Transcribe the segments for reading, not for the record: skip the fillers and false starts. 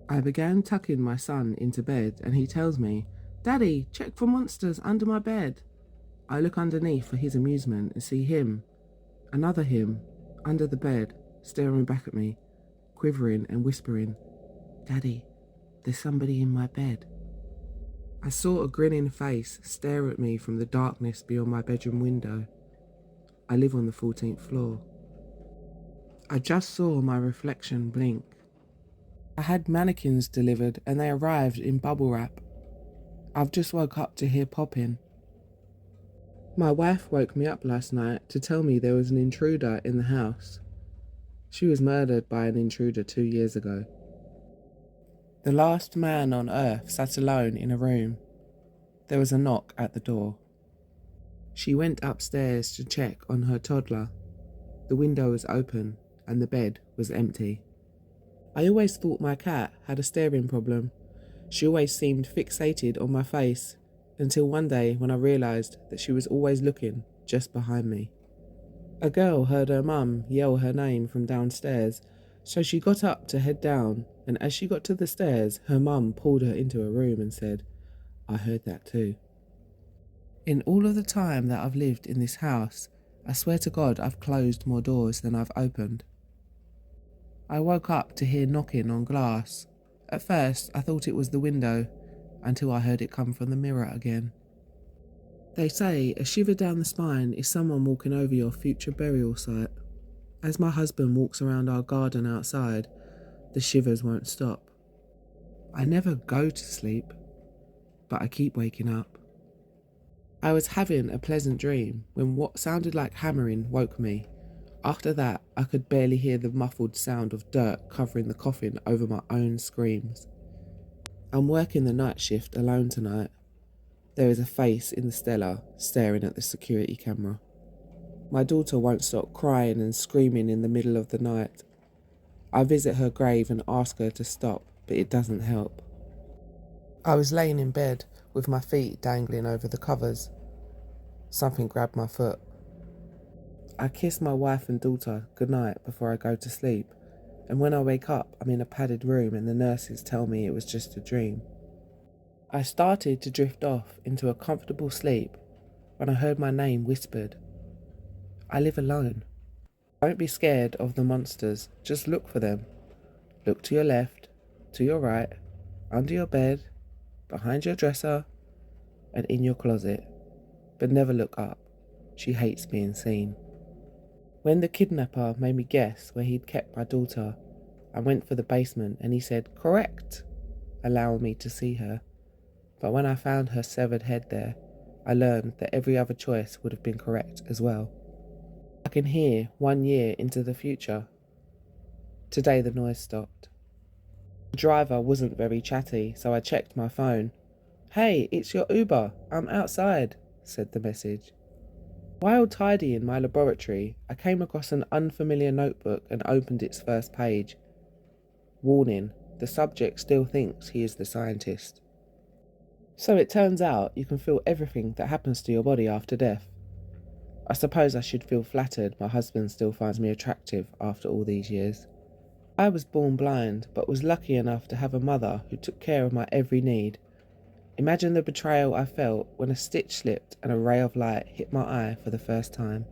I began tucking my son into bed and he tells me, "Daddy, check for monsters under my bed." I look underneath for his amusement and see him, another him, under the bed, staring back at me, quivering and whispering, "Daddy, there's somebody in my bed." I saw a grinning face stare at me from the darkness beyond my bedroom window. I live on the 14th floor. I just saw my reflection blink. I had mannequins delivered and they arrived in bubble wrap. I've just woke up to hear popping. My wife woke me up last night to tell me there was an intruder in the house. She was murdered by an intruder 2 years ago. The last man on earth sat alone in a room. There was a knock at the door. She went upstairs to check on her toddler. The window was open and the bed was empty. I always thought my cat had a staring problem. She always seemed fixated on my face until one day when I realised that she was always looking just behind me. A girl heard her mum yell her name from downstairs, so she got up to head down, and as she got to the stairs, her mum pulled her into a room and said, "I heard that too." In all of the time that I've lived in this house, I swear to God I've closed more doors than I've opened. I woke up to hear knocking on glass. At first I thought it was the window, until I heard it come from the mirror again. They say a shiver down the spine is someone walking over your future burial site. As my husband walks around our garden outside, the shivers won't stop. I never go to sleep, but I keep waking up. I was having a pleasant dream when what sounded like hammering woke me. After that, I could barely hear the muffled sound of dirt covering the coffin over my own screams. I'm working the night shift alone tonight. There is a face in the Stella staring at the security camera. My daughter won't stop crying and screaming in the middle of the night. I visit her grave and ask her to stop, but it doesn't help. I was laying in bed with my feet dangling over the covers. Something grabbed my foot. I kiss my wife and daughter goodnight before I go to sleep, and when I wake up, I'm in a padded room and the nurses tell me it was just a dream. I started to drift off into a comfortable sleep when I heard my name whispered. I live alone. Don't be scared of the monsters, just look for them. Look to your left, to your right, under your bed, behind your dresser, and in your closet. But never look up. She hates being seen. When the kidnapper made me guess where he'd kept my daughter, I went for the basement and he said, "Correct," allowing me to see her. But when I found her severed head there, I learned that every other choice would have been correct as well. I can hear 1 year into the future. Today the noise stopped. The driver wasn't very chatty, so I checked my phone. "Hey, it's your Uber. I'm outside," said the message. While tidying my laboratory, I came across an unfamiliar notebook and opened its first page. Warning, the subject still thinks he is the scientist. So it turns out you can feel everything that happens to your body after death. I suppose I should feel flattered my husband still finds me attractive after all these years. I was born blind, but was lucky enough to have a mother who took care of my every need. Imagine the betrayal I felt when a stitch slipped and a ray of light hit my eye for the first time.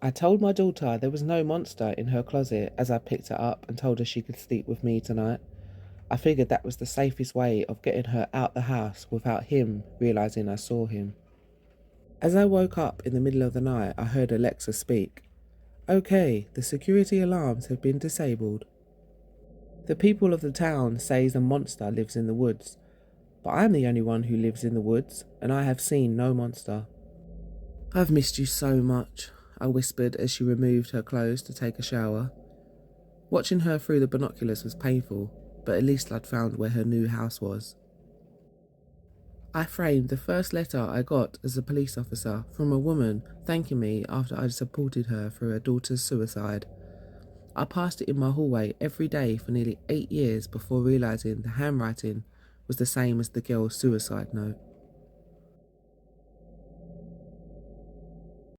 I told my daughter there was no monster in her closet as I picked her up and told her she could sleep with me tonight. I figured that was the safest way of getting her out the house without him realising I saw him. As I woke up in the middle of the night, I heard Alexa speak. "Okay, the security alarms have been disabled." The people of the town say a monster lives in the woods, but I'm the only one who lives in the woods, and I have seen no monster. "I've missed you so much," I whispered as she removed her clothes to take a shower. Watching her through the binoculars was painful, but at least I'd found where her new house was. I framed the first letter I got as a police officer from a woman thanking me after I'd supported her through her daughter's suicide. I passed it in my hallway every day for nearly 8 years before realising the handwriting was the same as the girl's suicide note.